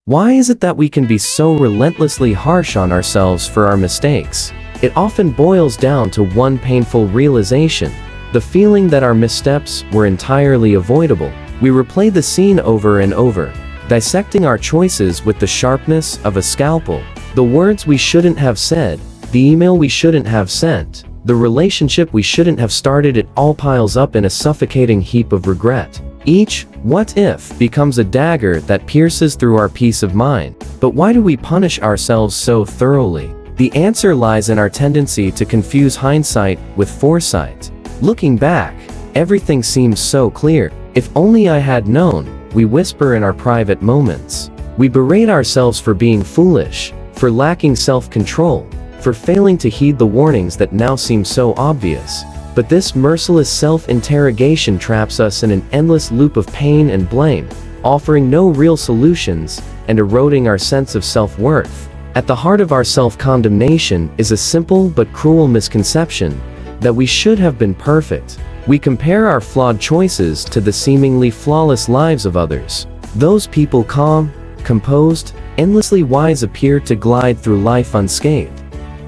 Why is it that we can be so relentlessly harsh on ourselves for our mistakes? It often boils down to one painful realization: the feeling that our missteps were entirely avoidable. We replay the scene over and over, dissecting our choices with the sharpness of a scalpel. The words we shouldn't have said, the email we shouldn't have sent, the relationship we shouldn't have started, it all piles up in a suffocating heap of regret. Each "what if" becomes a dagger that pierces through our peace of mind. But why do we punish ourselves so thoroughly? The answer lies in our tendency to confuse hindsight with foresight. Looking back, everything seems so clear. If only I had known, we whisper in our private moments. We berate ourselves for being foolish, for lacking self-control, for failing to heed the warnings that now seem so obvious. But this merciless self-interrogation traps us in an endless loop of pain and blame, offering no real solutions and eroding our sense of self-worth. At the heart of our self-condemnation is a simple but cruel misconception that we should have been perfect. We compare our flawed choices to the seemingly flawless lives of others. Those people, calm, composed, endlessly wise, appear to glide through life unscathed,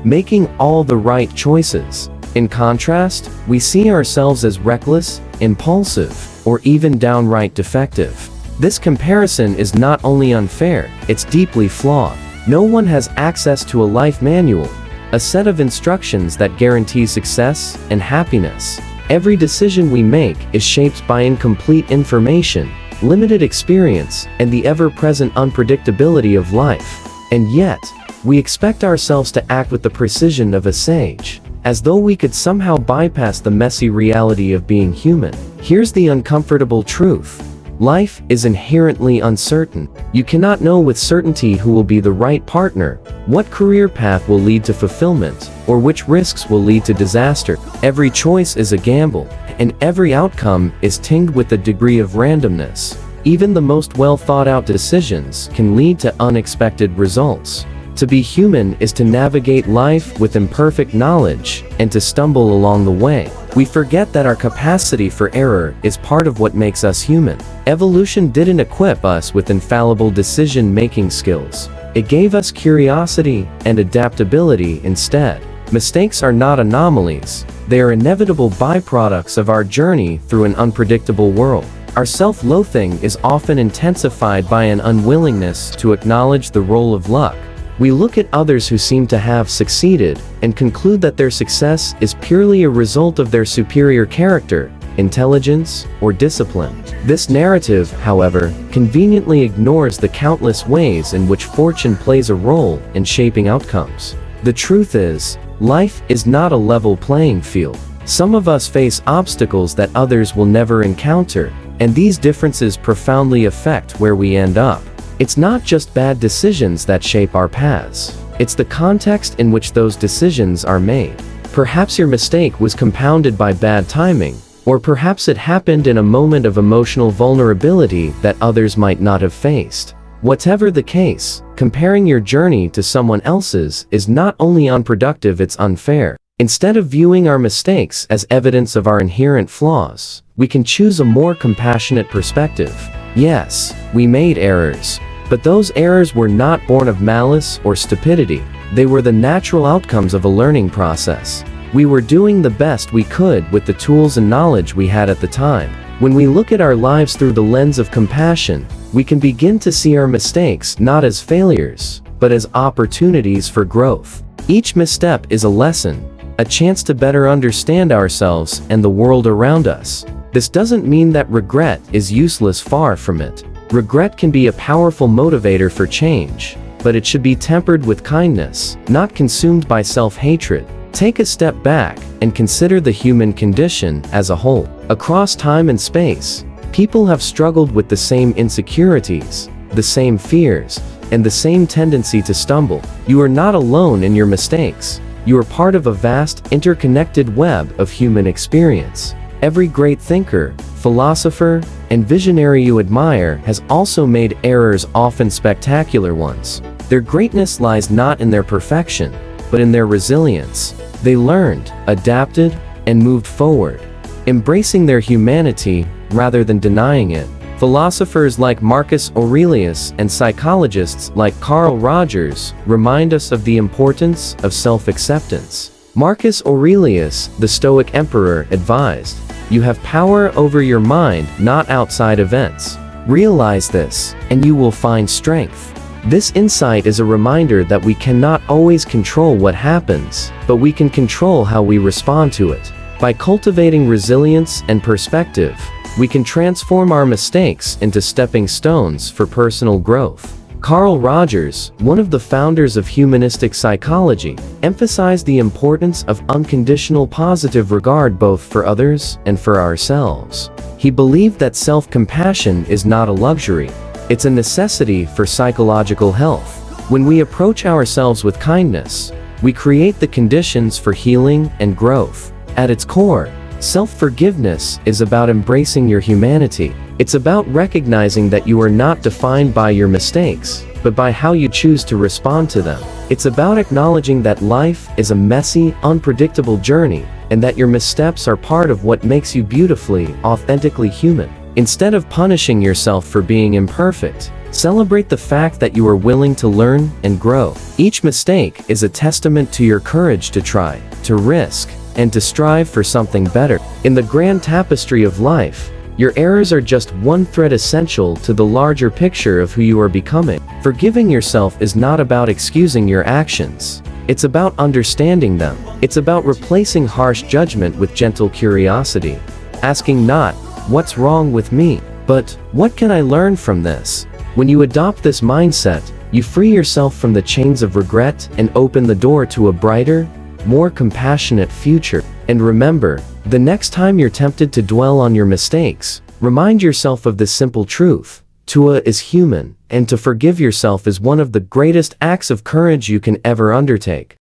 making all the right choices. In contrast, we see ourselves as reckless, impulsive, or even downright defective. This comparison is not only unfair, it's deeply flawed. No one has access to a life manual, a set of instructions that guarantee success and happiness. Every decision we make is shaped by incomplete information, limited experience, and the ever-present unpredictability of life. And yet, we expect ourselves to act with the precision of a sage, as though we could somehow bypass the messy reality of being human. Here's the uncomfortable truth: life is inherently uncertain. You cannot know with certainty who will be the right partner, what career path will lead to fulfillment, or which risks will lead to disaster. Every choice is a gamble, and every outcome is tinged with a degree of randomness. Even the most well-thought-out decisions can lead to unexpected results. To be human is to navigate life with imperfect knowledge and to stumble along the way. We forget that our capacity for error is part of what makes us human. Evolution didn't equip us with infallible decision-making skills. It gave us curiosity and adaptability instead. Mistakes are not anomalies. They are inevitable byproducts of our journey through an unpredictable world. Our self-loathing is often intensified by an unwillingness to acknowledge the role of luck. We look at others who seem to have succeeded and conclude that their success is purely a result of their superior character, intelligence, or discipline. This narrative, however, conveniently ignores the countless ways in which fortune plays a role in shaping outcomes. The truth is, life is not a level playing field. Some of us face obstacles that others will never encounter, and these differences profoundly affect where we end up. It's not just bad decisions that shape our paths. It's the context in which those decisions are made. Perhaps your mistake was compounded by bad timing, or perhaps it happened in a moment of emotional vulnerability that others might not have faced. Whatever the case, comparing your journey to someone else's is not only unproductive, it's unfair. Instead of viewing our mistakes as evidence of our inherent flaws, we can choose a more compassionate perspective. Yes, we made errors, but those errors were not born of malice or stupidity. They were the natural outcomes of a learning process. We were doing the best we could with the tools and knowledge we had at the time. When we look at our lives through the lens of compassion, we can begin to see our mistakes not as failures, but as opportunities for growth. Each misstep is a lesson, a chance to better understand ourselves and the world around us. This doesn't mean that regret is useless, far from it. Regret can be a powerful motivator for change, but it should be tempered with kindness, not consumed by self-hatred. Take a step back and consider the human condition as a whole. Across time and space, people have struggled with the same insecurities, the same fears, and the same tendency to stumble. You are not alone in your mistakes. You are part of a vast, interconnected web of human experience. Every great thinker, philosopher, and visionary you admire has also made errors, often spectacular ones. Their greatness lies not in their perfection, but in their resilience. They learned, adapted, and moved forward, embracing their humanity rather than denying it. Philosophers like Marcus Aurelius and psychologists like Carl Rogers remind us of the importance of self-acceptance. Marcus Aurelius, the Stoic emperor, advised, "You have power over your mind, not outside events. Realize this, and you will find strength." This insight is a reminder that we cannot always control what happens, but we can control how we respond to it. By cultivating resilience and perspective, we can transform our mistakes into stepping stones for personal growth. Carl Rogers, one of the founders of humanistic psychology, emphasized the importance of unconditional positive regard both for others and for ourselves. He believed that self-compassion is not a luxury, it's a necessity for psychological health. When we approach ourselves with kindness, we create the conditions for healing and growth. At its core, self-forgiveness is about embracing your humanity. It's about recognizing that you are not defined by your mistakes, but by how you choose to respond to them. It's about acknowledging that life is a messy, unpredictable journey, and that your missteps are part of what makes you beautifully, authentically human. Instead of punishing yourself for being imperfect, celebrate the fact that you are willing to learn and grow. Each mistake is a testament to your courage to try, to risk, and to strive for something better. In the grand tapestry of life, your errors are just one thread essential to the larger picture of who you are becoming. Forgiving yourself is not about excusing your actions. It's about understanding them. It's about replacing harsh judgment with gentle curiosity. Asking not, "What's wrong with me?" but, "What can I learn from this?" When you adopt this mindset, you free yourself from the chains of regret and open the door to a brighter, more compassionate future. And remember, the next time you're tempted to dwell on your mistakes, remind yourself of this simple truth: Tua is human, and to forgive yourself is one of the greatest acts of courage you can ever undertake.